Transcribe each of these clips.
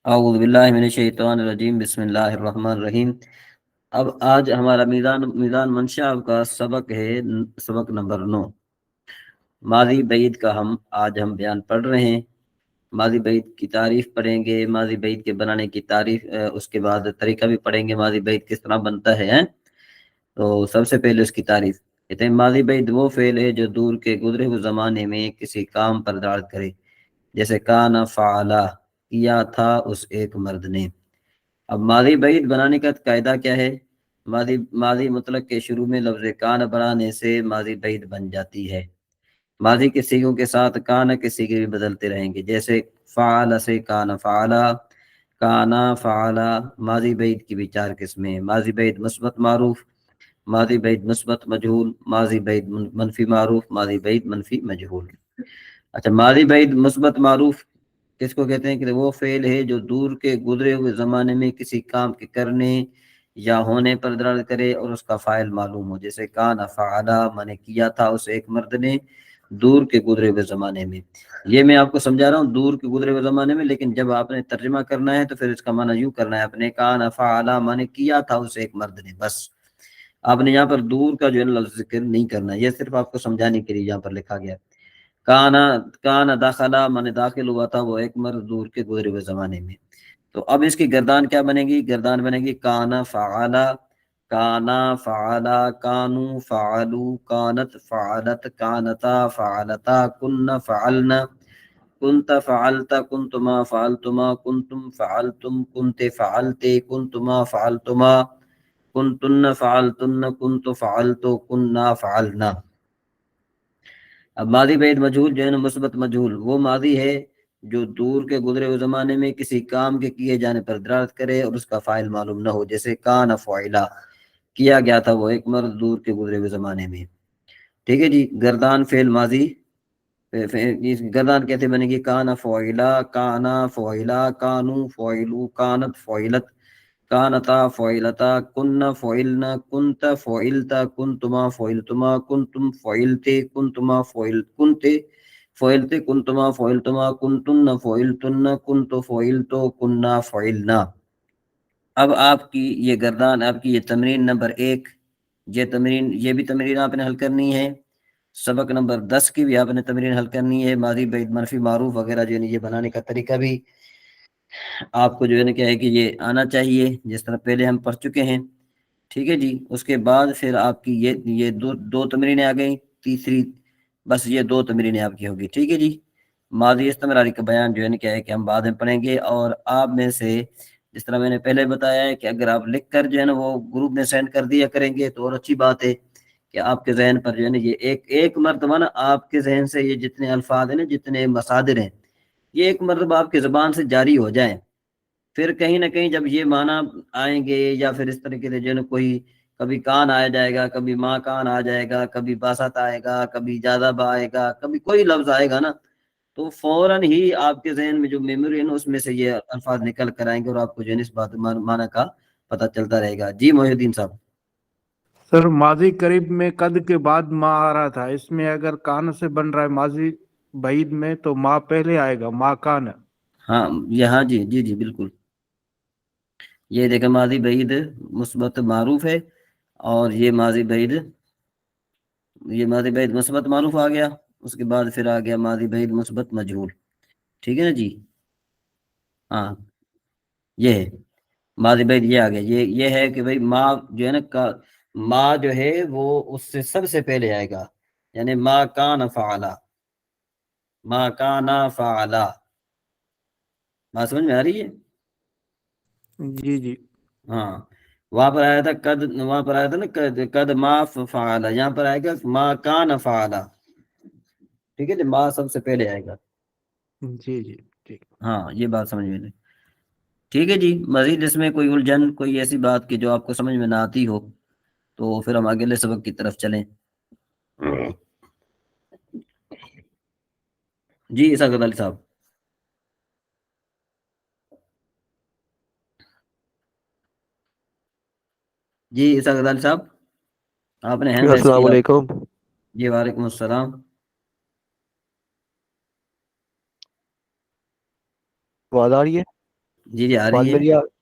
اعوذ باللہ من الشیطان الرجیم، بسم اللہ الرحمن الرحیم۔ اب آج ہمارا میزان منشا کا سبق ہے، سبق نمبر 9۔ ماضی بعید کا آج ہم بیان پڑھ رہے ہیں۔ ماضی بعید کی تعریف پڑھیں گے، ماضی بعید کے بنانے کی تعریف، اس کے بعد طریقہ بھی پڑھیں گے ماضی بعید کس طرح بنتا ہے۔ تو سب سے پہلے اس کی تعریف کہتے ہیں، ماضی بعید وہ فعل ہے جو دور کے گزرے ہوئے زمانے میں کسی کام پر دلالت کرے، جیسے کان فعلا، کیا تھا اس ایک مرد نے۔ اب ماضی بعید بنانے کا قاعدہ کیا ہے؟ ماضی مطلق کے شروع میں لفظ کان بنانے سے ماضی بعید بن جاتی ہے۔ ماضی کے سیغوں کے ساتھ کان کے سیغے بھی بدلتے رہیں گے، جیسے فعل سے کان فعلا، کانا فعلا۔ ماضی بعید کی بھی 4 قسمیں، ماضی بعید مثبت معروف، ماضی بعید مثبت مجہول، ماضی بعید منفی معروف، ماضی بعید منفی مجہول۔ اچھا، ماضی بعید مثبت معروف کس کو کہتے ہیں؟ کہ وہ فعل ہے جو دور کے گزرے ہوئے زمانے میں کسی کام کے کرنے یا ہونے پر دلالت کرے اور اس کا فاعل معلوم ہو، جیسے کان فعلا، میں نے کیا تھا اس ایک مرد نے، دور کے گزرے ہوئے زمانے میں۔ یہ میں آپ کو سمجھا رہا ہوں دور کے گزرے ہوئے زمانے میں، لیکن جب آپ نے ترجمہ کرنا ہے تو پھر اس کا معنی یوں کرنا ہے اپنے، کان فعلا، میں نے کیا تھا اس ایک مرد نے، بس۔ آپ نے یہاں پر دور کا جو ہے لفظ ذکر نہیں کرنا، یہ صرف آپ کو سمجھانے کے لیے یہاں پر لکھا گیا۔ کانا داخلہ، من داخل ہوا تھا وہ ایک مرد دور کے گزرے ہوئے زمانے میں۔ تو اب اس کی گردان کیا بنے گی؟ گردان بنے گی کانا فعلا، کانا فعلا، کانو فعلو، کانت فعلت، کانتا فعلتا، کن فعلنا، کنت فعلتا، کنتما فعلتما، کنتم فعلتم، کنت فعلتے، کنتما فعلتما، کنتن فعلتن، کنت فعلتو، کننا فعلنا۔ اب ماضی بعید مجہول جو ہے نا، مثبت مجہول، وہ ماضی ہے جو دور کے گزرے ہوئے زمانے میں کسی کام کے کیے جانے پر دلالت کرے اور اس کا فاعل معلوم نہ ہو، جیسے کان فعلا، کیا گیا تھا وہ ایک مرد دور کے گزرے ہوئے زمانے میں۔ ٹھیک ہے جی، گردان فعل ماضی، گردان کیسے بنے گی؟ کان فعلا، کانا فعلا، کانو فعلو، کانت فعلت، کانتا فعلتا، کن فعلنا، کنت فعلتا، کنتما فعلتما، کنتم فعلتے، کنتما کنتے فعلتے، کنتما فعلتما، کنتن فعلتن، کنت فعلتو، کننا فعلنا۔ اب آپ کی یہ گردان، آپ کی یہ تمرین نمبر 1، یہ بھی تمرین آپ نے حل کرنی ہے۔ سبق نمبر 10 کی بھی آپ نے تمرین حل کرنی ہے، ماضی بعید منفی معروف وغیرہ جو ہے یہ بنانے کا طریقہ بھی آپ کو جو ہے نا کیا ہے کہ یہ آنا چاہیے، جس طرح پہلے ہم پڑھ چکے ہیں۔ ٹھیک ہے جی، اس کے بعد پھر آپ کی یہ دو تمرینیں آ گئیں، تیسری بس یہ 2 تمرینیں آپ کی ہوگی۔ ٹھیک ہے جی، ماضی استمراری کا بیان جو ہے نا کیا ہے کہ ہم بعد میں پڑھیں گے، اور آپ میں سے جس طرح میں نے پہلے بتایا ہے کہ اگر آپ لکھ کر جو ہے نا وہ گروپ میں سینڈ کر دیا کریں گے تو اور اچھی بات ہے کہ آپ کے ذہن پر جو ہے نا یہ ایک مرتبہ نا آپ کے ذہن سے یہ جتنے الفاظ ہیں نا، جتنے مصادر ہیں، یہ ایک مرتبہ آپ کی زبان سے جاری ہو جائیں، پھر کہیں نہ کہیں جب یہ معنی آئیں گے یا پھر اس طریقے سے جو ہے نا کوئی کبھی کان آ جائے گا، کبھی ماں کان آ جائے گا، کبھی باسط آئے گا، کبھی زیادہ با آئے گا، کبھی کوئی لفظ آئے گا نا، تو فوراً ہی آپ کے ذہن میں جو میموری ہے نا اس میں سے یہ الفاظ نکل کر آئیں گے اور آپ کو جو ہے اس بات معنی کا پتہ چلتا رہے گا۔ جی محی الدین صاحب۔ سر، ماضی قریب میں قد کے بعد ماں آ رہا تھا، اس میں اگر کان سے بن رہا ہے ماضی بعید میں تو ماں پہلے آئے گا، ماں کان۔ ہاں یہاں جی جی جی بالکل، یہ دیکھیں ماضی بعید مثبت معروف ہے، اور یہ ماضی بعید مثبت معروف آ گیا، اس کے بعد پھر آ گیا ماضی بعید مثبت مجہول۔ ٹھیک ہے نا جی، ہاں یہ ہے ماضی بعید، یہ آ گیا، یہ ہے کہ بھائی ماں جو ہے نا ماں جو ہے وہ اس سے سب سے پہلے آئے گا، یعنی ماں کان فعلا، ماں کانا فعلا۔ بات سمجھ میں آ رہی ہے؟ جی جی ہاں، وہاں پر آیا تھا وہاں پر آیا تھا نا قد ما فعلا، یہاں پر آئے گا ما کان فعلا۔ ٹھیک ہے جی، ما سب سے پہلے آئے گا۔ جی جی ٹھیک۔ ہاں یہ بات سمجھ میں لے۔ ٹھیک ہے جی، مزید اس میں کوئی الجھن، کوئی ایسی بات کہ جو آپ کو سمجھ میں نہ آتی ہو تو پھر ہم اگلے سبق کی طرف چلیں۔ جی اسحاق علی صاحب۔ جی اسحاق علی صاحب، آپ نے ہینڈ ریس السلام کیا۔ علیکم۔ جی وعلیکم السلام۔ آواز آ رہی ہے؟ جی جی آ آواز رہی ہے. میری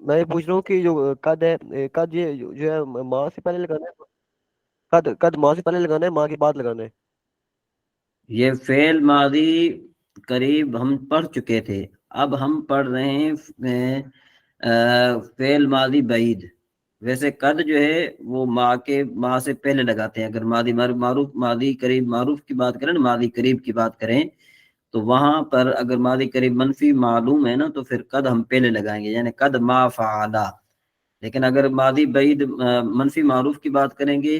میں یہ پوچھ رہا ہوں کہ جو قد ہے، قد یہ جو ہے ماں سے پہلے لگانا ہے، قد ماں سے پہلے لگانا ہے ماں کے بعد لگانا ہے؟ یہ فعل ماضی قریب ہم پڑھ چکے تھے، اب ہم پڑھ رہے ہیں فعل ماضی بعید. ویسے قد جو ہے وہ ماں سے پہلے لگاتے ہیں. اگر ماضی معروف ماضی قریب معروف کی بات کریں نا، ماضی قریب کی بات کریں تو وہاں پر اگر ماضی قریب منفی معلوم ہے نا تو پھر قد ہم پہلے لگائیں گے، یعنی قد ما فعلا. لیکن اگر ماضی بعید منفی معروف کی بات کریں گے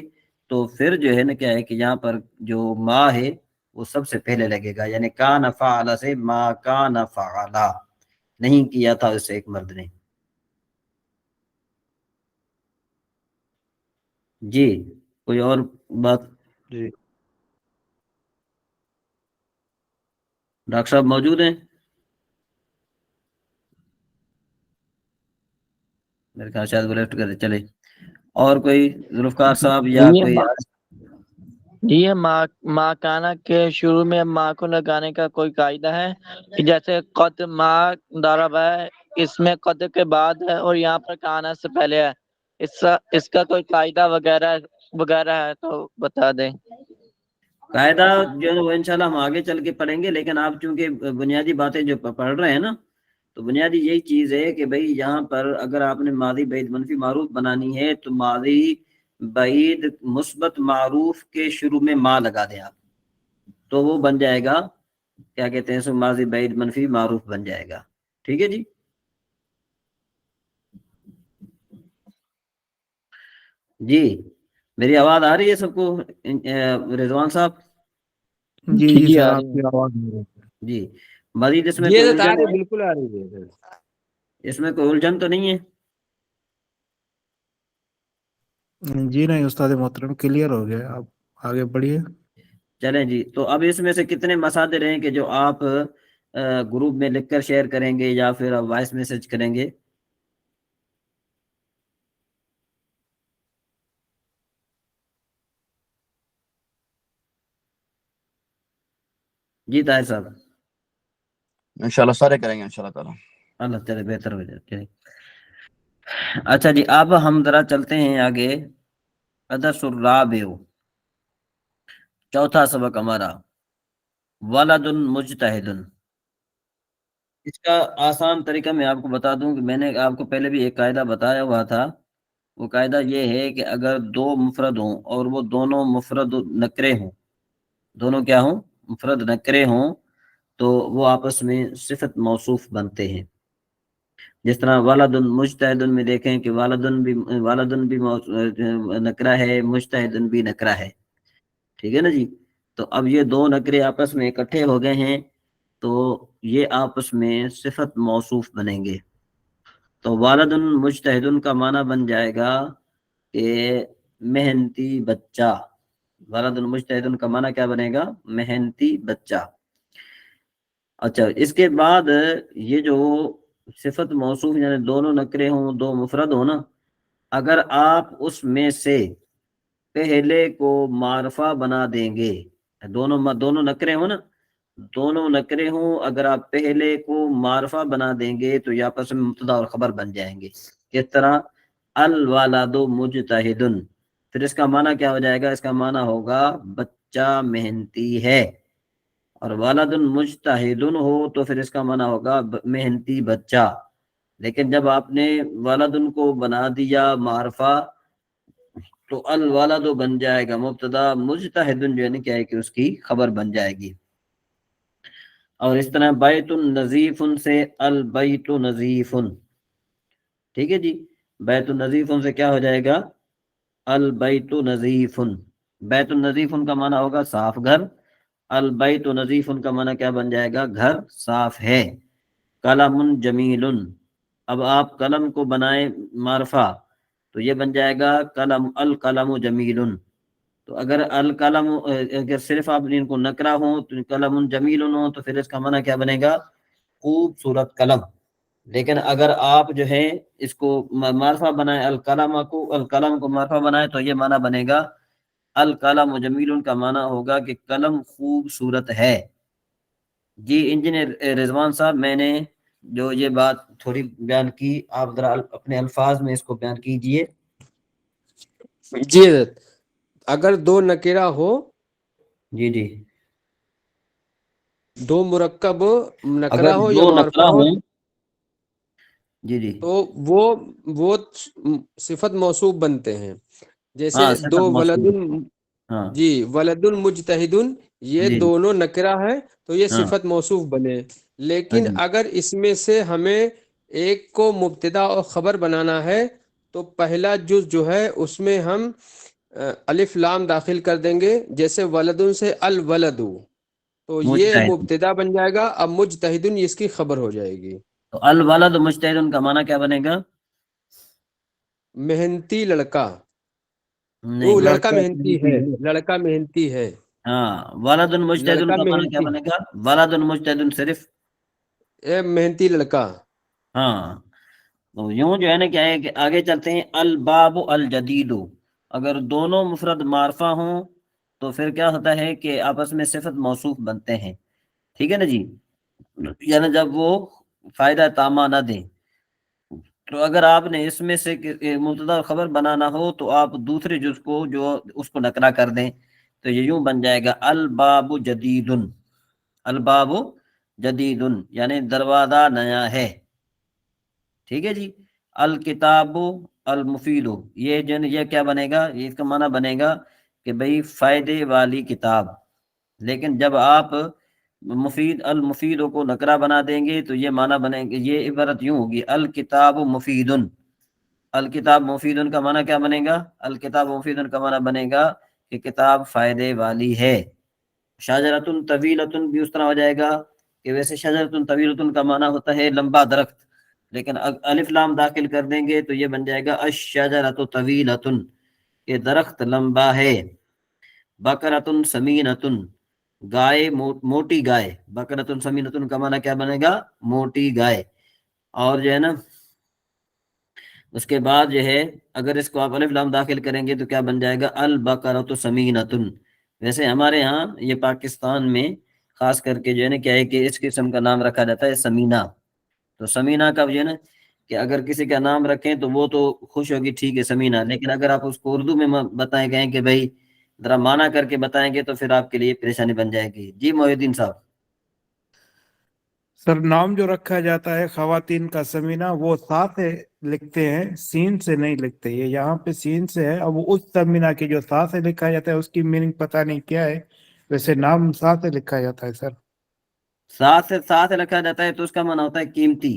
تو پھر جو ہے نا کیا ہے کہ یہاں پر جو ما ہے وہ سب سے پہلے لگے گا، یعنی کان فعلا سے ما کان فعلا، نہیں کیا تھا اسے ایک مرد نے. جی کوئی اور بات؟ جی ڈاکٹر صاحب موجود ہیں؟ میرے خیال شاید وہ لیفٹ کر چلے. اور کوئی ذوالفقار صاحب یا یہ کوئی یہ ماں کانا کے شروع میں ماں کو لگانے کا کوئی قاعدہ ہے کہ جیسے قد ماں ضرب ہے، اس میں قد کے بعد ہے اور یہاں پر کانا سے پہلے ہے، اس کا کوئی قاعدہ وغیرہ ہے تو بتا دیں. قاعدہ جو ہے وہ انشاءاللہ ہم آگے چل کے پڑھیں گے، لیکن آپ چونکہ بنیادی باتیں جو پڑھ رہے ہیں نا تو بنیادی یہی چیز ہے کہ بھئی یہاں پر اگر آپ نے ماضی بعید منفی معروف بنانی ہے تو ماضی بعید مثبت معروف کے شروع میں ما لگا دیں آپ، تو وہ بن جائے گا کیا کہتے ہیں سو ماضی بعید منفی معروف بن جائے گا. ٹھیک ہے جی. جی میری آواز آ رہی ہے سب کو رضوان صاحب؟ جی جی جی سر آ آپ رہی کی ہے. آواز نہیں رہی. جی مزید اس میں جی کوئی حضرت آ الجھن رہی ہے؟ ہے، بالکل آ رہی ہے. اس میں کوئی الجھن تو نہیں ہے؟ جی نہیں استاد محترم کلیئر ہو گیا، آپ آگے بڑھیے. چلیں جی. تو اب اس میں سے کتنے مصادر ہیں کہ جو آپ گروپ میں لکھ کر شیئر کریں گے یا پھر آپ وائس میسج کریں گے؟ جی طاہر صاحب. انشاءاللہ سارے کریں گے انشاءاللہ تعالی. اللہ چلے بہتر ہو جائے. چلے اچھا جی اب ہم ذرا چلتے ہیں آگے. الدرس الرابع، چوتھا سبق ہمارا ولد مجتہد. اس کا آسان طریقہ میں آپ کو بتا دوں کہ میں نے آپ کو پہلے بھی ایک قاعدہ بتایا ہوا تھا. وہ قاعدہ یہ ہے کہ اگر دو مفرد ہوں اور وہ دونوں مفرد نکرے ہوں، دونوں کیا ہوں؟ مفرد نکرے ہوں، تو وہ آپس میں صفت موصوف بنتے ہیں. جس طرح والد مجتہد میں دیکھیں کہ والدن بھی نکرہ ہے، مجتہد بھی نکرہ ہے. ٹھیک ہے نا جی. تو اب یہ دو نکرے آپس میں اکٹھے ہو گئے ہیں تو یہ آپس میں صفت موصوف بنیں گے. تو والد مجتہد کا معنی بن جائے گا کہ محنتی بچہ. والد مجتہد کا معنی کیا بنے گا؟ محنتی بچہ. اچھا اس کے بعد یہ جو صفت موصوف یعنی دونوں نکرے ہوں دو مفرد ہوں نا، اگر آپ اس میں سے پہلے کو معرفہ بنا دیں گے، دونوں نکرے ہوں نا، دونوں نکرے ہوں، اگر آپ پہلے کو معرفہ بنا دیں گے تو یہ آپس میں مبتدا اور خبر بن جائیں گے. کس طرح؟ الوالد مجتہد، پھر اس کا معنی کیا ہو جائے گا؟ اس کا معنی ہوگا بچہ محنتی ہے. اور والد مجتہد ہو تو پھر اس کا معنی ہوگا محنتی بچہ. لیکن جب آپ نے والد کو بنا دیا معرفہ تو الوالد بن جائے گا مبتدا، مجتہد جو ہے نا کیا ہے کہ اس کی خبر بن جائے گی. اور اس طرح بیت نظیف سے البیت نظیف. ٹھیک ہے جی. بیت نظیف سے کیا ہو جائے گا؟ البیت نظیف. بیت نظیف کا معنی ہوگا صاف گھر. البیت نظیف کا معنی کیا بن جائے گا؟ گھر صاف ہے. قلم جمیل، اب آپ قلم کو بنائیں معرفہ تو یہ بن جائے گا قلم القلم جمیل. تو اگر القلم اگر صرف آپ ان کو نکرا ہوں تو قلم جمیل ہو تو پھر اس کا معنی کیا بنے گا؟ خوبصورت قلم. لیکن اگر آپ جو ہے اس کو معرفہ بنائیں القلم کو معرفہ بنائیں تو یہ معنی بنے گا القلم جمیل کا معنی ہوگا کہ قلم خوبصورت ہے. جی انجینئر رضوان صاحب، میں نے جو یہ بات تھوڑی بیان کی، آپ ذرا اپنے الفاظ میں اس کو بیان کیجئے۔ جی حضرت، اگر دو نکرہ ہو، جی جی، دو مرکب نکرہ اگر ہو یا دو معرفہ نقرہ ہو، ہوں، جی جی، تو وہ صفت موصوف بنتے ہیں۔ جیسے ہاں دو صفت ولد، موصول، ہاں جی ولد مجتہد، یہ جی جی، دونوں نکرہ ہے تو یہ ہاں صفت موصوف بنے۔ ہاں لیکن جی، اگر اس میں سے ہمیں ایک کو مبتدا اور خبر بنانا ہے تو پہلا جز جو ہے اس میں ہم الف لام داخل کر دیں گے، جیسے ولدن سے الولد، تو یہ مجتہد، مبتدا بن جائے گا، اب مجتہدن اس کی خبر ہو جائے گی۔ تو الولد مجتہد ان کا معنی کیا بنے گا؟ محنتی لڑکا، وہ نہیں، لڑکا لڑکا محنتی محنتی ہے، ہے۔ لڑکا محنتی ہے، ہاں، ولد مجتہد ان لڑکا کا معنی کیا محنتی، بنے گا؟ ولد مجتہد صرف، محنتی لڑکا۔ ہاں، تو یوں جو ہے نا کیا ہے کہ آگے چلتے ہیں، الباب الجدید، اگر دونوں مفرد معرفہ ہوں تو پھر کیا ہوتا ہے کہ آپس میں صفت موصوف بنتے ہیں، ٹھیک ہے نا جی، یعنی جب وہ فائدہ تامہ نہ دیں، تو اگر آپ نے اس میں سے مبتدا خبر بنانا ہو تو آپ دوسرے جز کو جو اس کو نکرہ کر دیں، تو یہ یوں بن جائے گا الباب جدید، الباب جدید یعنی دروازہ نیا ہے، ٹھیک ہے جی۔ الکتاب المفید، یہ کیا بنے گا؟ یہ اس کا معنی بنے گا کہ بھئی فائدے والی کتاب، لیکن جب آپ مفید المفید کو نکرہ بنا دیں گے تو یہ معنی بنے گا، یہ عبارت یوں ہوگی الکتاب مفید، الکتاب مفید کا معنی کیا بنے گا؟ الکتاب مفید کا معنی بنے گا کہ کتاب فائدے والی ہے۔ شجرۃ طویلۃ بھی اس طرح ہو جائے گا کہ ویسے شجرۃ طویلۃ کا معنی ہوتا ہے لمبا درخت، لیکن الف لام داخل کر دیں گے تو یہ بن جائے گا الشجرۃ طویلۃ، کہ درخت لمبا ہے۔ بقرۃ سمینۃ، گائے موٹی گائے، بقرۃ سمینۃ کا معنی کیا بنے گا؟ موٹی گائے۔ اور جو ہے نا اس کے بعد جو ہے اگر اس کو آپ الف لام داخل کریں گے تو کیا بن جائے گا؟ البقرۃ سمینۃ۔ ویسے ہمارے ہاں یہ پاکستان میں خاص کر کے جو ہے نا کیا ہے کہ اس قسم کا نام رکھا جاتا ہے سمینہ، تو سمینہ کا جو ہے نا کہ اگر کسی کا نام رکھیں تو وہ تو خوش ہوگی، ٹھیک ہے سمینہ، لیکن اگر آپ اس کو اردو میں بتائیں گے کہ بھائی ذرا معنی کر کے بتائیں گے تو پھر آپ کے لیے پریشانی بن جائے گی۔ جی محی الدین صاحب۔ سر نام جو رکھا جاتا ہے خواتین کا سمینہ، وہ ساتھ سے لکھتے ہیں، سین سے نہیں لکھتے، یہ یہاں پہ سین سے ہے، اب اس سمینہ کی جو ساتھ سے لکھا جاتا ہے اس کی میننگ پتہ نہیں کیا ہے، ویسے نام ساتھ سے لکھا جاتا ہے سر۔ ساتھ رکھا جاتا ہے تو اس کا معنی ہوتا ہے قیمتی،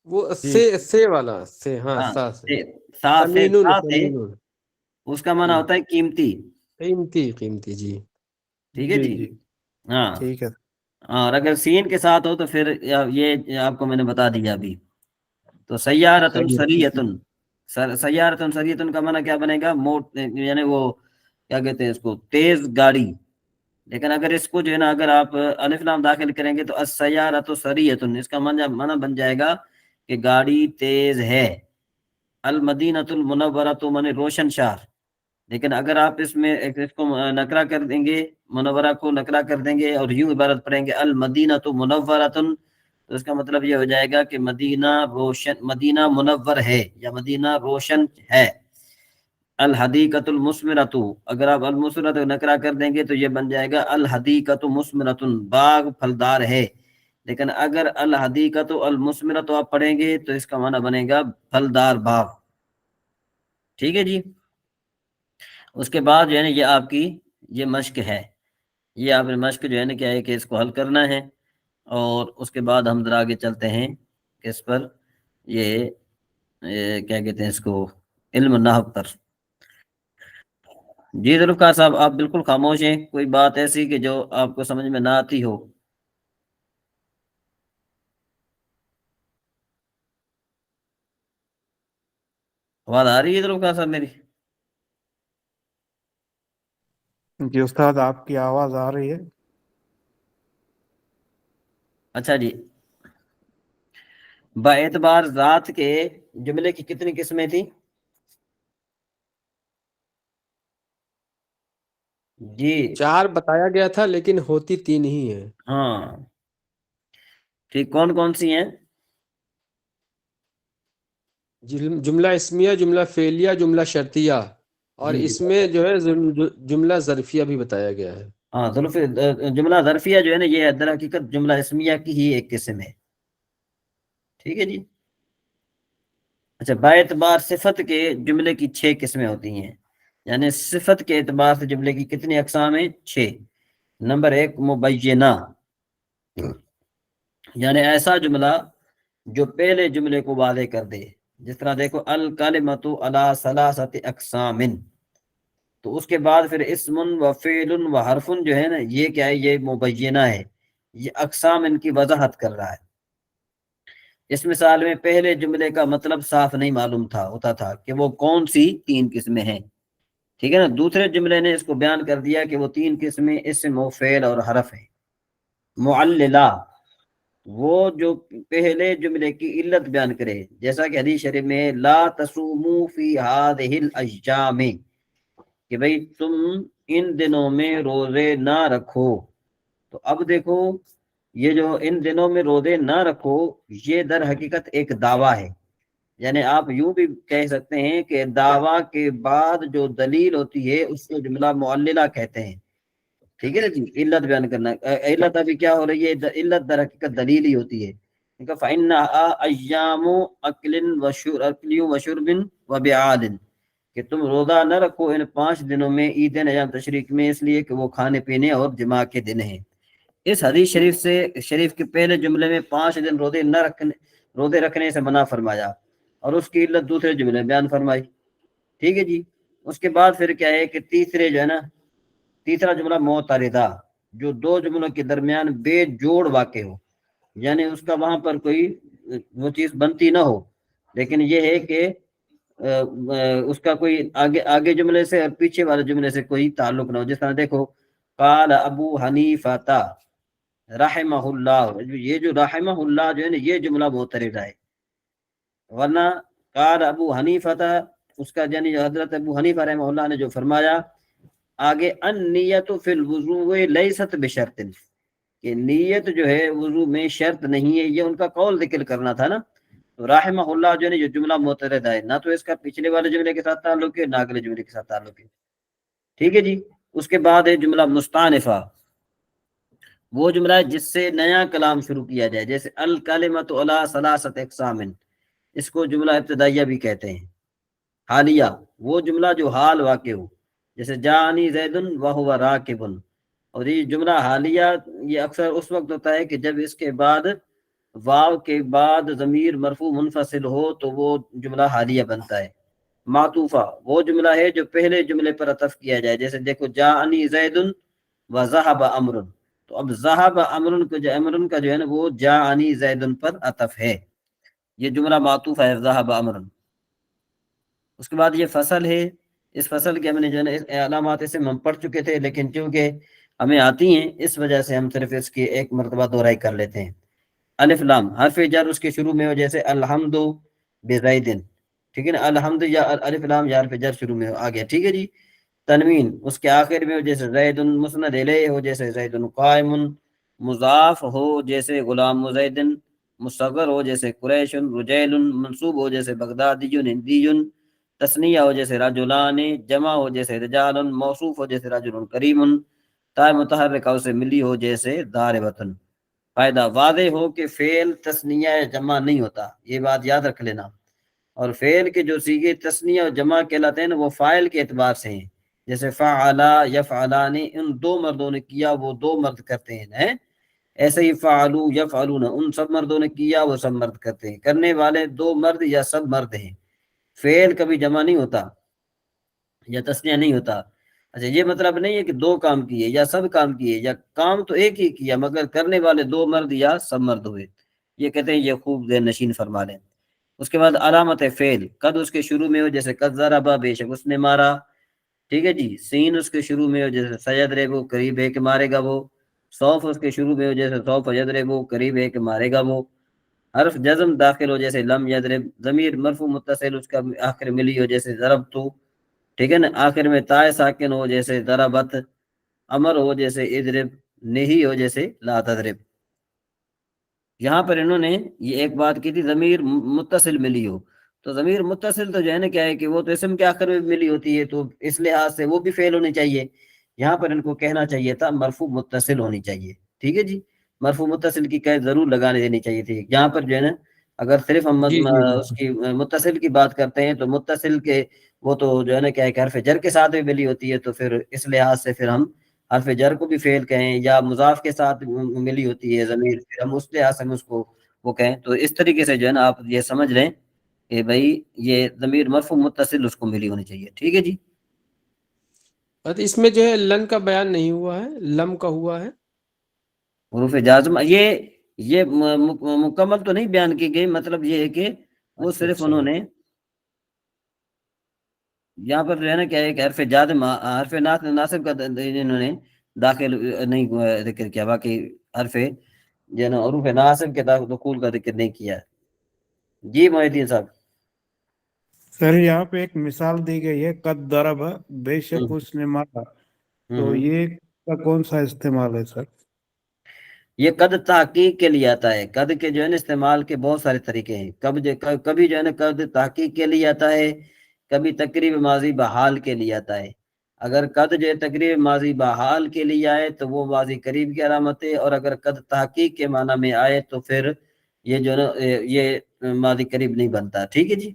وہ جی سے والا سے، ہاں ہاں، سا سے، سا سمینون سے سمینون، اس کا معنی جی ہوتا ہے قیمتی، قیمتی قیمتی، جی ٹھیک ہے جی جی، جی ہاں۔ ٹھیک ہے۔ اور اگر سین کے ساتھ ہو تو پھر یہ آپ کو میں نے بتا دیا ابھی، تو سیارتن صحیح ہے۔ سریتن، سیارتن سریتن کا معنی کیا بنے گا؟ یعنی وہ کیا کہتے ہیں اس کو؟ تیز گاڑی، لیکن اگر اس کو جو ہے نا اگر آپ الف لام داخل کریں گے تو السیارۃ سریۃ، اس کا معنی بن جائے گا کہ گاڑی تیز ہے۔ المدینۃ المنورۃ من روشن شہر، لیکن اگر آپ اس میں اس کو نکرہ کر دیں گے، منورہ کو نکرہ کر دیں گے اور یوں عبارت پڑھیں گے المدینۃ منورۃ، تو اس کا مطلب یہ ہو جائے گا کہ مدینہ روشن، مدینہ منور ہے یا مدینہ روشن ہے۔ الحدیقۃ المثمرۃ، اگر آپ المثمرۃ نکرہ کر دیں گے تو یہ بن جائے گا الحدیقۃ مثمرۃ، باغ پھلدار ہے، لیکن اگر الحدیقۃ المثمرۃ آپ پڑھیں گے تو اس کا معنی بنے گا پھلدار باغ، ٹھیک ہے جی۔ اس کے بعد جو ہے نا یہ آپ کی یہ مشق ہے، یہ آپ نے مشق جو ہے نا کیا ہے کہ اس کو حل کرنا ہے، اور اس کے بعد ہم ذرا آگے چلتے ہیں کہ اس پر یہ کیا کہتے ہیں اس کو، علم النحو پر۔ جی ذوالفقار صاحب آپ بالکل خاموش ہیں، کوئی بات ایسی کہ جو آپ کو سمجھ میں نہ آتی ہو؟ آواز آ رہی ہے ذوالفقار صاحب میری؟ جی استاد آپ کی آواز آ رہی ہے۔ اچھا جی، باعتبار ذات کے جملے کی کتنی قسمیں تھیں؟ جی 4 بتایا گیا تھا لیکن ہوتی 3 ہی ہیں. ہاں ٹھیک، کون کون سی ہیں؟ جملہ اسمیہ، جملہ فعلیہ، جملہ شرطیہ، اور جی اس میں جو ہے جملہ ظرفیہ بھی بتایا گیا ہے. ہاں جملہ ظرفیہ جو ہے نا یہ در حقیقت جملہ اسمیہ کی ہی ایک قسم ہے. ٹھیک ہے جی. اچھا، باعتبار صفت کے جملے کی 6 قسمیں ہوتی ہیں، یعنی صفت کے اعتبار سے جملے کی کتنی اقسام ہیں؟ 6. نمبر 1 مبینہ، یعنی ایسا جملہ جو پہلے جملے کو واضح کر دے. جس طرح دیکھو الکلمۃ علی ثلاثۃ اقسام، تو اس کے بعد پھر اسم و فعل و حرف جو ہے نا یہ کیا ہے؟ یہ مبینہ ہے، یہ اقسام ان کی وضاحت کر رہا ہے. اس مثال میں پہلے جملے کا مطلب صاف نہیں معلوم ہوتا تھا کہ وہ کون سی 3 قسمیں ہیں. ٹھیک ہے نا. دوسرے جملے نے اس کو بیان کر دیا کہ وہ 3 قسمیں اسم و فعل اور حرف ہیں. معللہ، وہ جو پہلے جملے کی علت بیان کرے، جیسا کہ حدیث شریف میں لا تصوموا فی هذه الایام، کہ بھئی تم ان دنوں میں روزے نہ رکھو. تو اب دیکھو یہ جو ان دنوں میں روزے نہ رکھو یہ در حقیقت ایک دعویٰ ہے. یعنی آپ یوں بھی کہہ سکتے ہیں کہ دعویٰ کے بعد جو دلیل ہوتی ہے اس کو جملہ معللہ کہتے ہیں. ٹھیک ہے نا جی. علت بیان کرنا، علت ابھی کیا ہو رہی ہے؟ علت در حقیقت دلیل ہی ہوتی ہے. فَإِنَّهَا أَيَّامُ أَكْلٍ وَشُرْبٍ وَبِعَادٍ، کہ تم روزہ نہ رکھو ان 5 دنوں میں، عیدین ایام تشریق میں، اس لیے کہ وہ کھانے پینے اور جماع کے دن ہیں. اس حدیث شریف کے پہلے جملے میں 5 دن روزے رکھنے سے منع فرمایا، اور اس کی علت دوسرے جملے میں بیان فرمائی. ٹھیک ہے جی. اس کے بعد پھر کیا ہے کہ تیسرا جملہ معترضہ، جو 2 جملوں کے درمیان بے جوڑ واقع ہو، یعنی اس کا وہاں پر کوئی وہ چیز بنتی نہ ہو، لیکن یہ ہے کہ اس کا کوئی آگے جملے سے اور پیچھے والے جملے سے کوئی تعلق نہ ہو. جس طرح دیکھو قال ابو حنیفہ رحمہ اللہ، یہ جو رحمہ اللہ جو ہے نا یہ جملہ معترضہ ہے. ورنہ قال ابو حنیفہ، اس کا یعنی حضرت ابو حنیفہ رحمہ اللہ نے جو فرمایا آگے النیت فی الوضوء لیست بشرط، کہ نیت جو ہے وضو میں شرط نہیں ہے، یہ ان کا قول ذکر کرنا تھا نا. تو رحمہ اللہ جو ہے یہ جملہ معترض ہے، نہ تو اس کا پچھلے والے جملے کے ساتھ تعلق ہے نہ اگلے جملے کے ساتھ تعلق ہے. ٹھیک ہے جی. اس کے بعد ہے جملہ مستانفہ، وہ جملہ ہے جس سے نیا کلام شروع کیا جائے، جیسے الکلمۃ علی ثلاثۃ اقسام، اس کو جملہ ابتدائیہ بھی کہتے ہیں. حالیہ، وہ جملہ جو حال واقع ہو، جیسے جانی زید وہو راکب، اور یہ جملہ حالیہ یہ اکثر اس وقت ہوتا ہے کہ جب اس کے بعد واو کے بعد ضمیر مرفوع منفصل ہو تو وہ جملہ حالیہ بنتا ہے. معطوفہ، وہ جملہ ہے جو پہلے جملے پر عطف کیا جائے، جیسے دیکھو جاءنی زید وذهب امر، تو اب ذهب امر کا جو ہے نا وہ جاءنی زید پر عطف ہے، یہ جملہ معطوف ہے ذهب امر. اس کے بعد یہ فصل ہے. اس فصل کے ہم نے جو ہے نا علامات اسے ہم پڑھ چکے تھے، لیکن چونکہ ہمیں آتی ہیں اس وجہ سے ہم صرف اس کی ایک مرتبہ دہرائی کر لیتے ہیں. الف لام، حرف جر اس کے شروع میں ہو، جیسے الحمد بزید. ٹھیک ہے نا. الحمد یا الف لام یا حرف جر شروع میں ہو، آ گیا. ٹھیک ہے جی. تنوین اس کے آخر میں ہو، جیسے زید مسند الیہ ہو، جیسے زید قائم. مضاف ہو جیسے غلام زید. مصغر ہو جیسے قریش. رجیل منصوب ہو جیسے بغدادی ہندی. تسنیہ ہو جیسے رجلان. جمع ہو جیسے رجال. موصوف ہو جیسے رجل کریم. تا متحرکہ سے ملی ہو جیسے ضاربۃ. فائدہ، واضح ہو کہ فعل تسنیہ جمع نہیں ہوتا، یہ بات یاد رکھ لینا. اور فعل کے جو صیغے تسنیہ اور جمع کہلاتے ہیں نا وہ فاعل کے اعتبار سے ہیں، جیسے فعلا یفعلان، ان 2 مردوں نے کیا وہ 2 مرد کرتے ہیں. ایسے ہی فعلوا یفعلون، ان سب مردوں نے کیا وہ سب مرد کرتے ہیں. کرنے والے 2 مرد یا سب مرد ہیں. فعل کبھی جمع نہیں ہوتا یا تسنیہ نہیں ہوتا. اچھا، یہ مطلب نہیں ہے کہ 2 کام کیے یا سب کام کیے، یا کام تو ایک ہی کیا مگر کرنے والے 2 مرد یا سب مرد ہوئے. یہ کہتے ہیں، یہ خوب ذہن نشین فرما لیں. اس کے بعد علامت فعل، قد اس کے شروع میں ہو جیسے قد ضربا، بے شک اس نے مارا. ٹھیک ہے جی. سین اس کے شروع میں ہو جیسے سیضرب، قریب ہے کہ مارے گا وہ. سوف اس کے شروع میں ہو جیسے سوف یضرب، قریب ہے کہ مارے گا وہ. حرف جزم داخل ہو جیسے لم یضرب. ضمیر مرفوع متصل اس کا آخر ملی ہو جیسے ضربت. ٹھیک ہے نا. آخر میں تائے ساکن ہو جیسے ضربت. امر ہو جیسے اضرب، نہیں ہو جیسے لا تضرب۔ یہاں پر انہوں نے یہ ایک بات کی تھی ضمیر متصل ملی ہو، تو ضمیر متصل تو جو ہے نا کیا ہے کہ وہ تو اسم کے آخر میں ملی ہوتی ہے، تو اس لحاظ سے وہ بھی فعل ہونی چاہیے۔ یہاں پر ان کو کہنا چاہیے تھا مرفوع متصل ہونی چاہیے، ٹھیک ہے جی، مرفوع متصل کی قید ضرور لگانے دینی چاہیے تھی۔ یہاں پر جو ہے نا اگر صرف ہم جی جی اس کی متصل کی بات کرتے ہیں تو متصل کے وہ تو جو ہے نا کیا ہے کہ حرف جر کے ساتھ بھی ملی ہوتی ہے، تو پھر اس لحاظ سے پھر ہم حرف جر کو بھی فعل کہیں، یا مضاف کے ساتھ ملی ہوتی ہے ضمیر، پھر ہم اس لحاظ سے ہم اس کو وہ کہیں۔ تو اس طریقے سے جو ہے نا آپ یہ سمجھ لیں کہ بھائی یہ ضمیر مرفوع متصل اس کو ملی ہونی چاہیے، ٹھیک ہے جی۔ اس میں جو ہے لن کا بیان نہیں ہوا ہے، لم کا ہوا ہے۔ حروف جازم یہ مکمل تو نہیں بیان کی گئی، مطلب یہ ہے کہ وہ اچھا صرف اچھا انہوں نے یہاں پر جو ہے نا کیا ہے کہ حرف جازم حرف ناصب کا انہوں نے داخل نہیں ذکر کیا، باقی حرف جو ہے نا حروف ناصب کے دخول کا ذکر نہیں کیا۔ جی محی الدین صاحب۔ سر یہاں پہ ایک مثال دی گئی ہے قد ضرب، بے شک اس نے مارا، تو یہ کا کون سا استعمال ہے سر؟ یہ قد تحقیق کے لیے آتا ہے، قد کے جو ہے نا استعمال کے بہت سارے طریقے ہیں، کبھی جو ہے نا قد تحقیق کے لیے آتا ہے، کبھی تقریب ماضی بحال کے لیے آتا ہے۔ اگر قد جو ہے تقریب ماضی بحال کے لیے آئے تو وہ ماضی قریب کی علامت ہے، اور اگر قد تحقیق کے معنی میں آئے تو پھر یہ جو ہے نا یہ ماضی قریب نہیں بنتا، ٹھیک ہے جی۔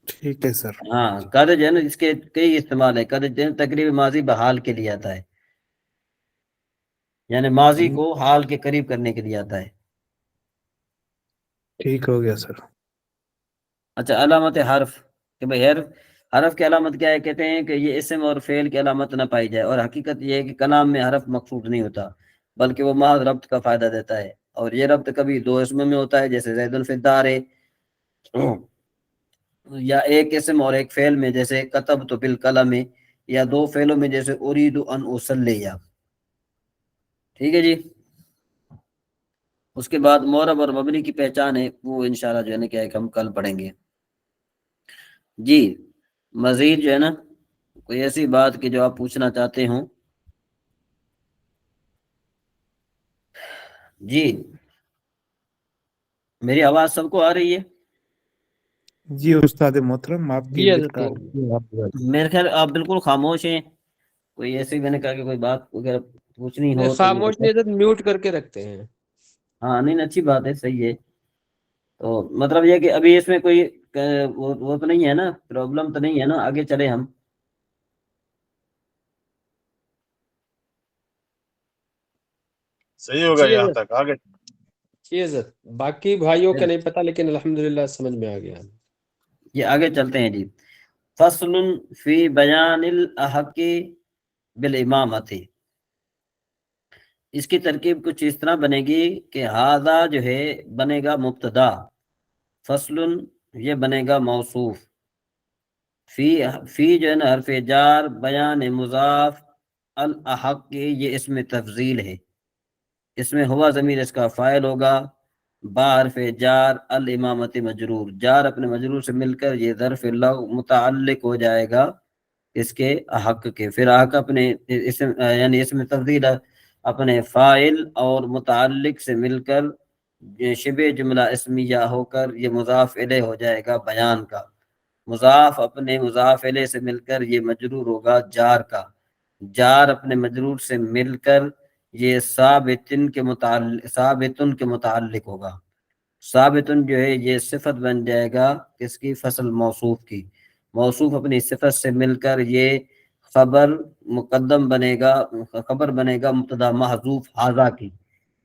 ٹھیک ہے سر۔ ہاں قد جو ہے نا اس کے کئی استعمال ہے، قد جو ہے تقریب ماضی بحال کے لیے آتا ہے، یعنی ماضی کو حال کے قریب کرنے کے لیے آتا ہے۔ ٹھیک ہو گیا سر۔ اچھا علامت حرف، کہ بھئی حرف کی علامت کیا ہے؟ کہتے ہیں کہ یہ اسم اور فعل کی علامت نہ پائی جائے، اور حقیقت یہ ہے کہ کلام میں حرف مقصود نہیں ہوتا، بلکہ وہ محض ربط کا فائدہ دیتا ہے، اور یہ ربط کبھی دو اسم میں ہوتا ہے جیسے زید فی الدار، یا ایک اسم اور ایک فعل میں جیسے کتبت بالقلم، یا دو فعلوں میں جیسے اريد ان اصلی، ٹھیک ہے جی۔ اس کے بعد معرب اور مبنی کی پہچان ہے، وہ انشاءاللہ جو ہے نا کیا ہے کہ ہم کل پڑھیں گے جی۔ مزید جو ہے نا کوئی ایسی بات کہ جو آپ پوچھنا چاہتے ہوں؟ جی میری آواز سب کو آ رہی ہے؟ جی استاد محترم آپ کی جی حضرت۔ بالکل۔ میرے خیال آپ بالکل خاموش ہیں، کوئی ایسی میں نے کہا کہ کوئی بات وغیرہ پوچھنی نہیں ہو تو خاموش نہیں حضرت، میوٹ کر کے رکھتے ہیں۔ ہاں نہیں اچھی بات ہے، صحیح ہے۔ تو مطلب یہ کہ ابھی اس میں کوئی وہ تو نہیں ہے نا، پرابلم تو نہیں ہے نا، آگے چلے ہم۔ صحیح ہوگا جی یہاں حضرت، تک آگے۔ جی حضرت، باقی بھائیوں کا نہیں پتہ، لیکن الحمدللہ سمجھ میں آ گیا۔ یہ آگے چلتے ہیں جی۔ فصل فی بیان الاحق بالامامت، اس کی ترکیب کچھ اس طرح بنے گی کہ ہذا جو ہے بنے گا مبتدا، فصل یہ بنے گا موصوف، فی جو ہے نا حرف جار، بیان مضاف، الاحق یہ اسم تفضیل ہے، اس میں ہوا ضمیر اس کا فاعل ہوگا، با حرف جار، الامامت مجرور، جار اپنے مجرور سے مل کر یہ ظرف لغو متعلق ہو جائے گا اس کے حق کے، پھر حق اپنے اسم یعنی اسم تفضیل اپنے فاعل اور متعلق سے مل کر شبہ جملہ اسمیہ ہو کر یہ مضاف الیہ ہو جائے گا بیان کا، مضاف اپنے مضاف الیہ سے مل کر یہ مجرور ہوگا جار کا، جار اپنے مجرور سے مل کر یہ ثابتن کے متعلق ہوگا، ثابتن جو ہے یہ صفت بن جائے گا کس کی؟ فصل موصوف کی، موصوف اپنی صفت سے مل کر یہ خبر مقدم بنے گا، خبر بنے گا مبتدا محذوف ھذا کی،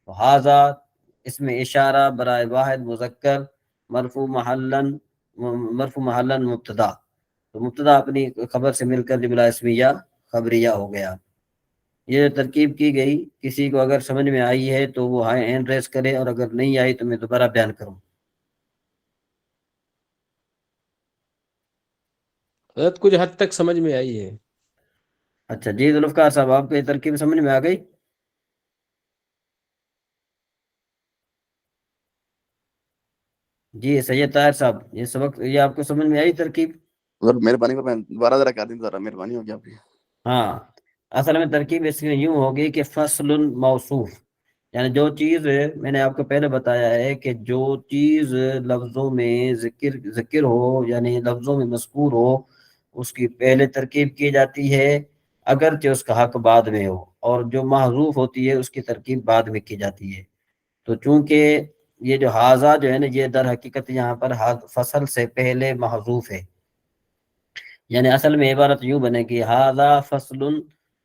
ھذا اس میں اشارہ برائے واحد مذکر، مرفوع محلن مبتدا، تو مبتدا اپنی خبر سے مل کر جملہ اسمیہ خبریہ ہو گیا۔ یہ ترکیب کی گئی، کسی کو اگر سمجھ میں آئی ہے تو وہ ہینڈ ریز کرے، اور اگر نہیں آئی تو میں دوبارہ بیان کروں۔ حضرت کچھ حد تک سمجھ میں آئی ہے۔ اچھا جی ذوالفقار صاحب آپ کو یہ ترکیب سمجھ میں آ گئی؟ جی سید طاہر صاحب یہ سبق یہ آپ کو سمجھ میں آئی ترکیب؟ مہربانی کر میں دوبارہ ذرا کر دیں، ذرا مہربانی ہوگی آپ کی۔ ہاں اصل میں ترکیب اس میں یوں ہوگی کہ فصل موصوف، یعنی جو چیز میں نے آپ کو پہلے بتایا ہے کہ جو چیز لفظوں میں ذکر ہو، یعنی لفظوں میں مذکور ہو، اس کی پہلے ترکیب کی جاتی ہے اگرچہ اس کا حق بعد میں ہو، اور جو محذوف ہوتی ہے اس کی ترکیب بعد میں کی جاتی ہے۔ تو چونکہ یہ جو حاضہ جو ہے نا، یہ در حقیقت یہاں پر فصل سے پہلے محذوف ہے، یعنی اصل میں عبارت یوں بنے گی حاضہ فصل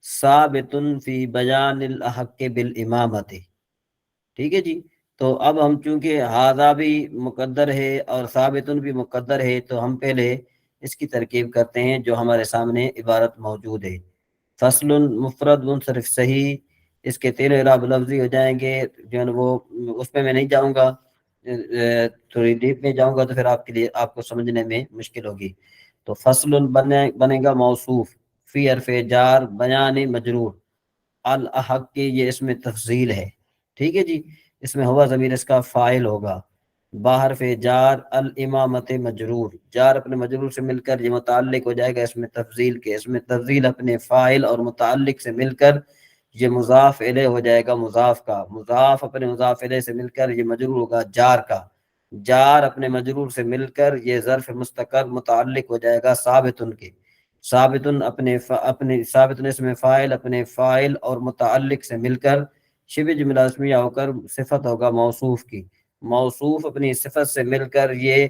ثابت فی بیان الحق بالامامت، ٹھیک ہے جی۔ تو اب ہم چونکہ حاضہ بھی مقدر ہے اور ثابتن بھی مقدر ہے، تو ہم پہلے اس کی ترکیب کرتے ہیں جو ہمارے سامنے عبارت موجود ہے۔ فصل مفرد منصرف صحیح، اس کے تیل اعراب لفظی ہو جائیں گے، جو ہے وہ اس پہ میں نہیں جاؤں گا، تھوڑی ڈیپ میں جاؤں گا تو پھر آپ کے لیے آپ کو سمجھنے میں مشکل ہوگی۔ تو فصل بنے گا موصوف، فی حرف جار بیان مجرور، الحق کے یہ اس میں تفضیل ہے، ٹھیک ہے جی۔ اس میں ہوا ضمیر اس کا فاعل ہوگا، باہر فی جار الامامت مجرور، جار اپنے مجرور سے مل کر یہ متعلق ہو جائے گا اس میں تفضیل کے، اس میں تفضیل اپنے فاعل اور متعلق سے مل کر یہ مضاف الیہ ہو جائے گا، مضاف کا مضاف اپنے مضاف الیہ سے مل کر یہ مجرور ہوگا جار کا، جار اپنے مجرور سے مل کر یہ ظرف مستقر متعلق ہو جائے گا ثابتن کے، ثابتن اپنے ثابتن اس میں فاعل اپنے فاعل اور متعلق سے مل کر شبہ جملہ اسمیہ ہو کر صفت ہوگا موصوف کی، موصوف اپنی صفت سے مل کر یہ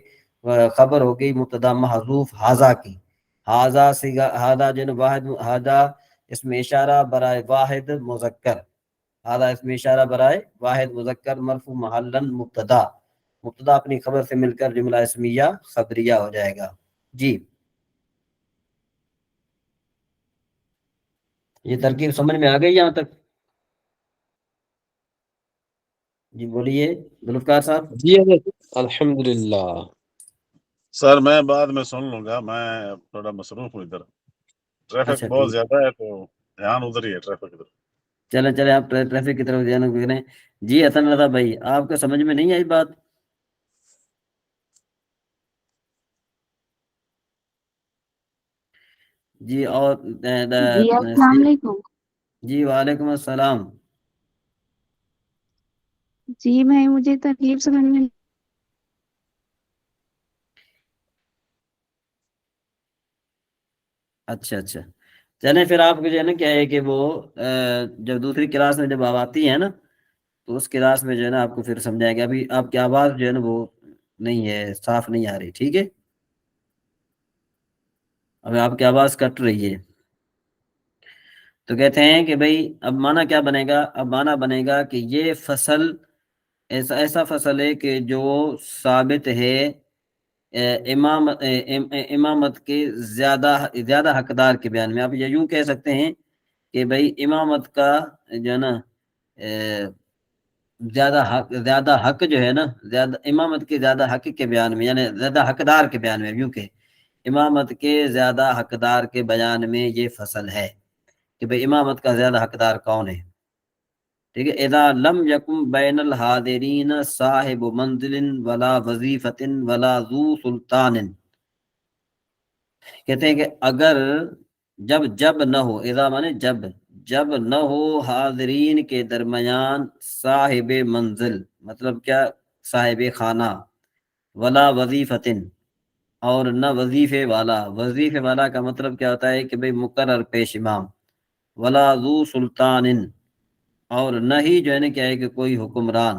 خبر ہوگی مبتدا محذوف حاضہ کی، حاضہ حاضہ جن واحد، حاضہ اس میں اشارہ برائے واحد مذکر، حاضہ اس میں اشارہ برائے واحد مذکر مرفوع محلن مبتدا، مبتدا اپنی خبر سے مل کر جملہ اسمیہ خبریہ ہو جائے گا جی۔ یہ ترکیب سمجھ میں آ گئی یہاں تک؟ جی بولیے ذوالفقار صاحب۔ جی الحمدللہ۔ سر میں بعد میں سن لوں گا، میں تھوڑا مصروف ہوں، ادھر ٹریفک اچھا بہت ٹھیک، زیادہ ہے تو دھیان ادھر ہی ہے، ٹریفک ادھر۔ چلے آپ ٹریفک کی طرف دھیان کریں۔ جی حسن رضا بھائی، آپ کو سمجھ میں نہیں آئی بات؟ جی اور جی السلام علیکم۔ جی وعلیکم السلام۔ جی مجھے ترکیب سمجھ میں اچھا چلیں پھر آپ کو جو ہے نا کیا ہے کہ وہ جب دوسری کلاس میں جب آپ آتی ہیں نا تو اس کلاس میں جو ہے نا آپ کو پھر سمجھائیں گے، ابھی آپ کی آواز جو ہے نا وہ نہیں ہے، صاف نہیں آ رہی، ٹھیک ہے؟ ابھی آپ کی آواز کٹ رہی ہے۔ تو کہتے ہیں کہ بھئی اب معنی کیا بنے گا؟ اب معنی بنے گا کہ یہ فصل ایسا فصل ہے کہ جو ثابت ہے امامت کے زیادہ حقدار کے بیان میں۔ آپ یہ یوں کہہ سکتے ہیں کہ بھئی امامت کا جو ہے نا زیادہ حق جو ہے نا، زیادہ امامت کے زیادہ حق کے بیان میں، یعنی زیادہ حقدار کے بیان میں، یوں کہ امامت کے زیادہ حقدار کے بیان میں یہ فصل ہے کہ بھئی امامت کا زیادہ حقدار کون ہے، ٹھیک ہے؟ اذا لم یکن بین الحاضرین صاحب منزل ولا وظیفۃ ولا ذو سلطان، کہتے ہیں کہ اگر جب نہ ہو، اذا مانے جب نہ ہو حاضرین کے درمیان صاحب منزل، مطلب کیا؟ صاحب خانہ، ولا وظیفۃ اور نہ وظیفے والا کا مطلب کیا ہوتا ہے کہ بھئی مقرر پیش امام، ولا ذو سلطان اور نہ ہی جو ہے نا کیا ہے کہ کوئی حکمران،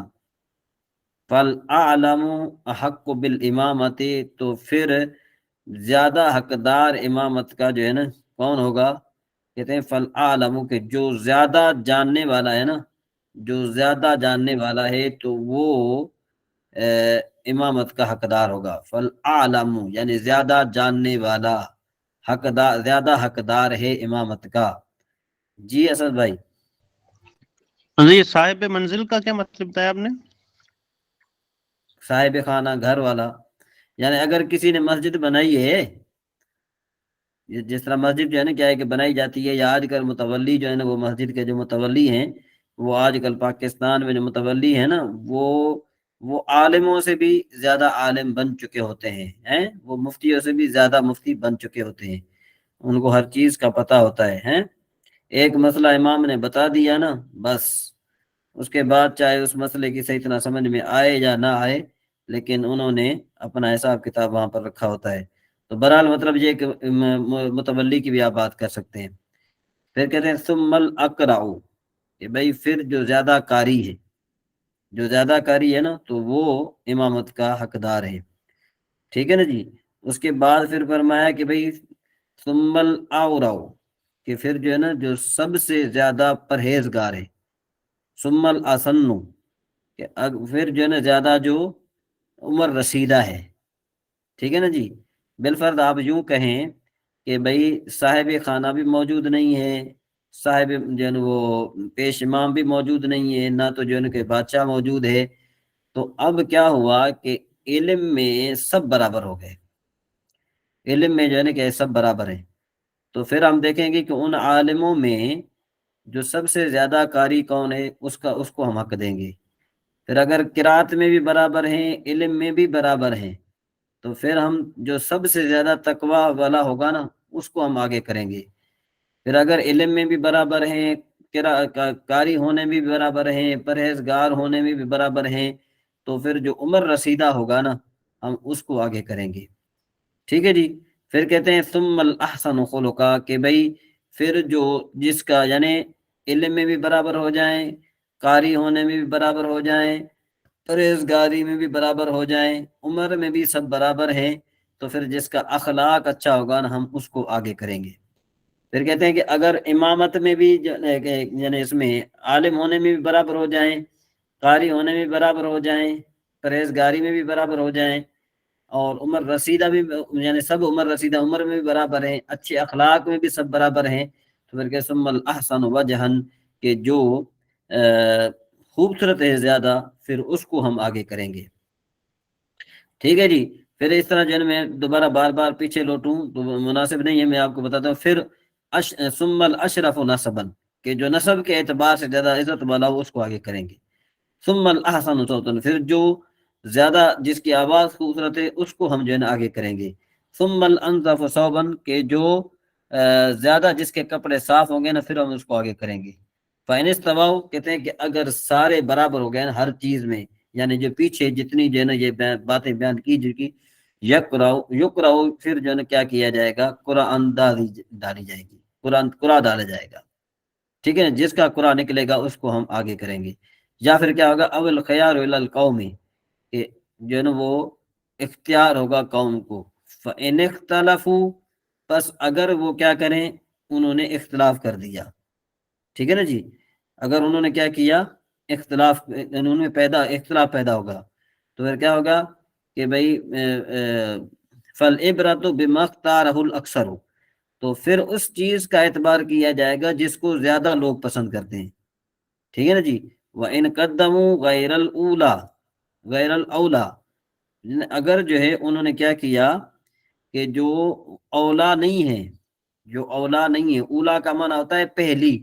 فالعالم احق بالامامت، تو پھر زیادہ حقدار امامت کا جو ہے نا کون ہوگا؟ کہتے ہیں فالعالم، کہ جو زیادہ جاننے والا ہے نا، جو زیادہ جاننے والا ہے تو وہ امامت کا حقدار ہوگا، فالعالم یعنی زیادہ جاننے والا، زیادہ حقدار ہے امامت کا۔ جی اسد بھائی۔ جی صاحب منزل کا کیا مطلب بتایا آپ نے؟ صاحب خانہ، گھر والا، یعنی اگر کسی نے مسجد بنائی ہے، جس طرح مسجد جو ہے نا کیا ہے کہ بنائی جاتی ہے، یا آج کل متولی جو ہے نا وہ مسجد کے جو متولی ہیں، وہ آج کل پاکستان میں جو متولی ہیں نا وہ عالموں سے بھی زیادہ عالم بن چکے ہوتے ہیں، وہ مفتیوں سے بھی زیادہ مفتی بن چکے ہوتے ہیں، ان کو ہر چیز کا پتہ ہوتا ہے۔ ایک مسئلہ امام نے بتا دیا نا بس، اس کے بعد چاہے اس مسئلے کی صحیح طرح سمجھ میں آئے یا نہ آئے، لیکن انہوں نے اپنا حساب کتاب وہاں پر رکھا ہوتا ہے۔ تو بہرحال مطلب یہ کہ متولی کی بھی آپ بات کر سکتے ہیں۔ پھر کہتے ہیں ثم الاقرع، کہ بھائی پھر جو زیادہ قاری ہے، جو زیادہ قاری ہے نا تو وہ امامت کا حقدار ہے، ٹھیک ہے نا جی۔ اس کے بعد پھر فرمایا کہ بھائی ثم الاورع، کہ پھر جو ہے نا جو سب سے زیادہ پرہیزگار ہے، ثم الاسن، کہ پھر جو ہے نا زیادہ جو عمر رسیدہ ہے، ٹھیک ہے نا جی۔ بالفرض آپ یوں کہیں کہ بھائی صاحب خانہ بھی موجود نہیں ہے، صاحب جو ہے نا وہ پیش امام بھی موجود نہیں ہے، نہ تو جو ہے نا کہ بادشاہ موجود ہے، تو اب کیا ہوا کہ علم میں سب برابر ہو گئے، علم میں جو ہے نا کہ سب برابر ہیں۔ تو پھر ہم دیکھیں گے کہ ان عالموں میں جو سب سے زیادہ قاری کون ہے، اس کو ہم حق دیں گے۔ پھر اگر قرات میں بھی برابر ہیں، علم میں بھی برابر ہیں، تو پھر ہم جو سب سے زیادہ تقوی والا ہوگا نا اس کو ہم آگے کریں گے۔ پھر اگر علم میں بھی برابر ہیں، قاری ہونے میں بھی برابر ہیں، پرہیزگار ہونے میں بھی برابر ہیں، تو پھر جو عمر رسیدہ ہوگا نا ہم اس کو آگے کریں گے، ٹھیک ہے جی۔ پھر کہتے ہیں ثم الاحسن خلقا، کہ بھائی پھر جو جس کا یعنی علم میں بھی برابر ہو جائیں، قاری ہونے میں بھی برابر ہو جائیں، پرہیزگاری میں بھی برابر ہو جائیں، عمر میں بھی سب برابر ہیں، تو پھر جس کا اخلاق اچھا ہوگا نا ہم اس کو آگے کریں گے۔ پھر کہتے ہیں کہ اگر امامت میں بھی یعنی اس میں عالم ہونے میں بھی برابر ہو جائیں، قاری ہونے میں بھی برابر ہو جائیں، پرہیزگاری میں بھی برابر ہو جائیں، اور عمر رسیدہ بھی یعنی سب عمر رسیدہ عمر میں بھی برابر ہیں، اچھے اخلاق میں بھی سب برابر ہیں، تو پھر کہ ثم الاحسن وجہن، کہ جو خوبصورت ہے زیادہ، پھر اس کو ہم آگے کریں گے، ٹھیک ہے جی۔ پھر اس طرح جو ہے میں دوبارہ بار بار پیچھے لوٹوں تو مناسب نہیں ہے، میں آپ کو بتاتا ہوں۔ پھر ثم الاشرف نسبا، کہ جو نسب کے اعتبار سے زیادہ عزت والا ہو اس کو آگے کریں گے۔ ثم الاحسن صوتا، پھر جو زیادہ جس کی آواز خوبصورت ہے اس کو ہم جو ہے نا آگے کریں گے۔ ثم الانظف ثوبا، کہ جو زیادہ جس کے کپڑے صاف ہوں گے نا پھر ہم اس کو آگے کریں گے۔ فَإِنِ اسْتَوَوْا، کہتے ہیں کہ اگر سارے برابر ہو گئے نا ہر چیز میں، یعنی جو پیچھے جتنی جو ہے نا یہ باتیں بیان کی جو کی یقرأ، پھر جو ہے نا کیا کیا جائے گا، قرآن ڈالی جائے گی، قرآن ڈالا جائے گا، ٹھیک ہے نا۔ جس کا قرآن نکلے گا اس کو ہم آگے کریں گے۔ یا پھر کیا ہوگا، اول خیار الی القوم، کہ جو ہے نا وہ اختیار ہوگا قوم کو۔ فَإِنِ اخْتَلَفُوا، پس اگر وہ کیا کریں، انہوں نے اختلاف کر دیا، ٹھیک ہے نا جی، اگر انہوں نے کیا کیا، انہوں نے اختلاف پیدا ہوگا، تو پھر کیا ہوگا کہ بھائی فَالْعِبْرَةُ بِمَا اخْتَارَهُ الْأَكْثَرُ، تو پھر اس چیز کا اعتبار کیا جائے گا جس کو زیادہ لوگ پسند کرتے ہیں، ٹھیک ہے نا جی۔ وَإِنْ قَدَّمُوا غَيْرَ الْأَوْلَى، اگر جو ہے انہوں نے کیا کیا کہ جو اولا نہیں ہے، جو اولا نہیں ہے، اولا کا معنی ہوتا ہے پہلی،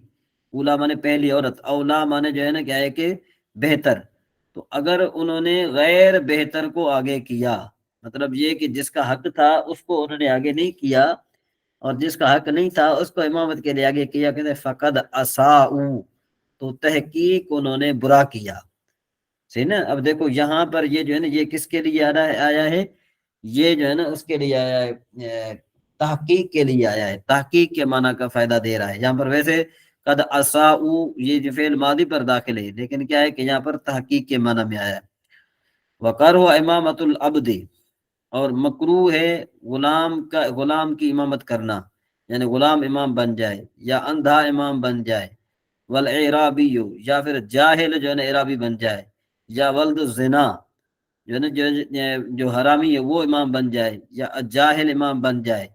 اولا مانے پہلی عورت، اولا مانے جو ہے نا کیا ہے کہ بہتر، تو اگر انہوں نے غیر بہتر کو آگے کیا، مطلب یہ کہ جس کا حق تھا اس کو انہوں نے آگے نہیں کیا، اور جس کا حق نہیں تھا اس کو امامت کے لیے آگے کیا، کہتے ہیں فقد اساؤ، تو تحقیق انہوں نے برا کیا، صحیح نا۔ اب دیکھو یہاں پر یہ جو ہے نا یہ کس کے لیے آیا ہے، یہ جو ہے نا اس کے لیے آیا ہے، تحقیق کے لیے آیا ہے، تحقیق کے معنی کا فائدہ دے رہا ہے یہاں پر۔ ویسے قد اساؤ یہ جو فعل ماضی پر داخل ہے، لیکن کیا ہے کہ یہاں پر تحقیق کے معنی میں آیا ہے۔ وقرہ امامت العبد، اور مکروہ ہے غلام کی امامت کرنا، یعنی غلام امام بن جائے یا اندھا امام بن جائے، والاعرابی، یا پھر جاہل جو ہے نا اعرابی بن جائے، یا ولد الزنا جو ہے نا جو حرامی ہے وہ امام بن جائے، یا جاہل امام بن جائے،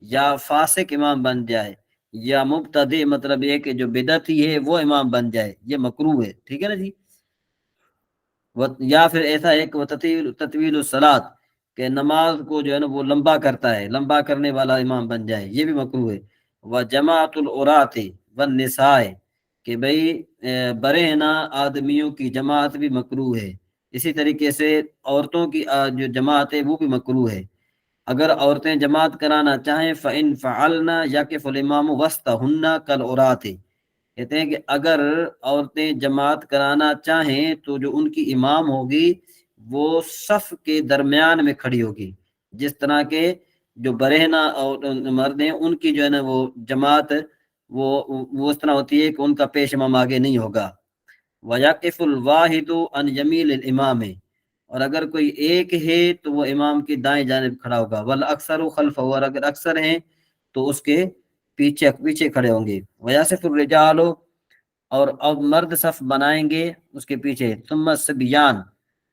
یا فاسق امام بن جائے، یا مبتدع مطلب یہ کہ جو بدعتی ہے وہ امام بن جائے، یہ مکروہ ہے، ٹھیک ہے نا جی۔ یا پھر ایسا ایک تطویل الصلاۃ، کہ نماز کو جو ہے نا وہ لمبا کرتا ہے، لمبا کرنے والا امام بن جائے، یہ بھی مکروہ ہے۔ وجماعت العراۃ والنساء، کہ بھئی برہنہ آدمیوں کی جماعت بھی مکروہ ہے، اسی طریقے سے عورتوں کی جو جماعت ہے وہ بھی مکروہ ہے۔ اگر عورتیں جماعت کرانا چاہیں فَإِن فَعَلْنَا يَقِفُ الْإِمَامُ وَسْطَهُنَّ كَالْعُرَاةِ، کہتے ہیں کہ اگر عورتیں جماعت کرانا چاہیں تو جو ان کی امام ہوگی وہ صف کے درمیان میں کھڑی ہوگی، جس طرح کے جو برہنہ اور مرد ہیں ان کی جو ہے نا وہ جماعت وہ اس طرح ہوتی ہے کہ ان کا پیش امام آگے نہیں ہوگا۔ وَيَقِفُ الْوَاحِدُ عَنْ يَمِيلِ الْإِمَامِ، اور اگر کوئی ایک ہے تو وہ امام کی دائیں جانب کھڑا ہوگا، وَالْأَكْثَرُ خَلْفَهُ، اور اگر اکثر ہیں تو اس کے پیچھے کھڑے ہوں گے۔ وَيَصِفُ الرِّجَالُ، اور اب مرد صف بنائیں گے اس کے پیچھے، ثم الصبیان،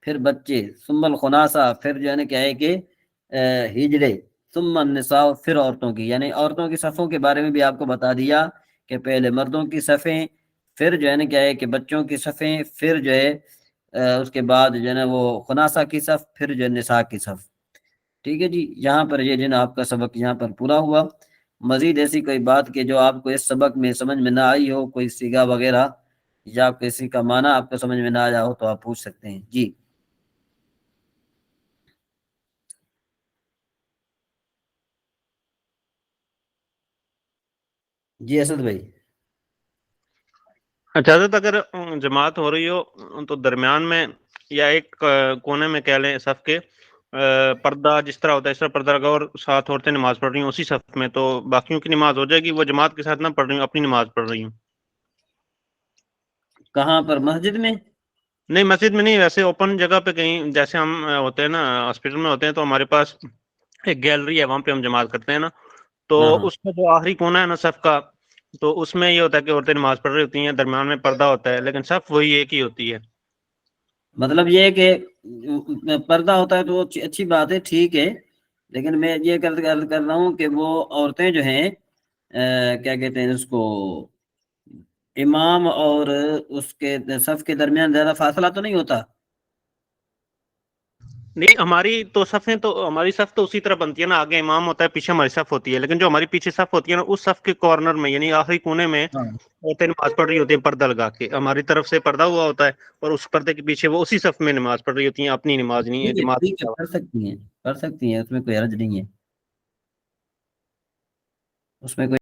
پھر بچے، ثم الخناسہ، پھر جو ہے نا کیا ہے کہ ہجڑے، ثم النساء، پھر عورتوں کی، یعنی عورتوں کی صفوں کے بارے میں بھی آپ کو بتا دیا کہ پہلے مردوں کی صفیں، پھر جو ہے نا کیا ہے کہ بچوں کی صفیں، پھر جو ہے اس کے بعد جو ہے نا وہ خناسہ کی صف، پھر جو ہے نساء کی صف۔ ٹھیک ہے جی، یہاں پر یہ جو ہے نا آپ کا سبق یہاں پر پورا ہوا۔ مزید ایسی کوئی بات کہ جو آپ کو اس سبق میں سمجھ میں نہ آئی ہو، کوئی صیغہ وغیرہ یا کسی کا معنی آپ کو سمجھ میں نہ آیا ہو تو آپ پوچھ سکتے ہیں جی۔ جی اسد بھائی۔ اچھا حضرت، اگر جماعت ہو رہی ہو تو درمیان میں یا ایک کونے میں کہہ لیں صف کے پردہ جس طرح ہوتا ہے اس طرح پردہ لگا اور ساتھ عورتیں نماز پڑھ رہی ہوں اسی صف میں، تو باقیوں کی نماز ہو جائے گی، وہ جماعت کے ساتھ نہ پڑھ رہی ہوں، اپنی نماز پڑھ رہی ہوں؟ کہاں پر؟ مسجد میں؟ نہیں مسجد میں نہیں، ویسے اوپن جگہ پہ کہیں، جیسے ہم ہوتے ہیں نا ہاسپٹل میں ہوتے ہیں تو ہمارے پاس ایک گیلری ہے، وہاں پہ ہم جماعت کرتے ہیں نا، تو ہاں اس میں جو آخری کونا ہے نا صف کا، تو اس میں یہ ہوتا ہے کہ عورتیں نماز پڑھ رہی ہوتی ہیں، درمیان میں پردہ ہوتا ہے، لیکن صف وہی ایک ہی ہوتی ہے۔ مطلب یہ ہے کہ پردہ ہوتا ہے تو وہ اچھی بات ہے، ٹھیک ہے، لیکن میں یہ کر رہا ہوں کہ وہ عورتیں جو ہیں کیا کہتے ہیں اس کو، امام اور اس کے صف کے درمیان زیادہ فاصلہ تو نہیں ہوتا؟ نہیں، ہماری صف تو اسی طرح بنتی ہے نا، آگے امام ہوتا ہے، پیچھے ہماری صف ہوتی ہے، لیکن جو ہماری پیچھے صف ہوتی ہے نا، اس صف کے کارنر میں یعنی آخری کونے میں ہاں عورتیں نماز پڑھ رہی ہوتی ہیں پردہ لگا کے، ہماری طرف سے پردہ ہوا ہوتا ہے اور اس پردے کے پیچھے وہ اسی صف میں نماز پڑھ رہی ہوتی ہیں، اپنی نماز نہیں ہے، جماعت ٹھیک ہے، کر سکتی ہیں، اس میں کوئی حرج نہیں ہے، اس میں کوئی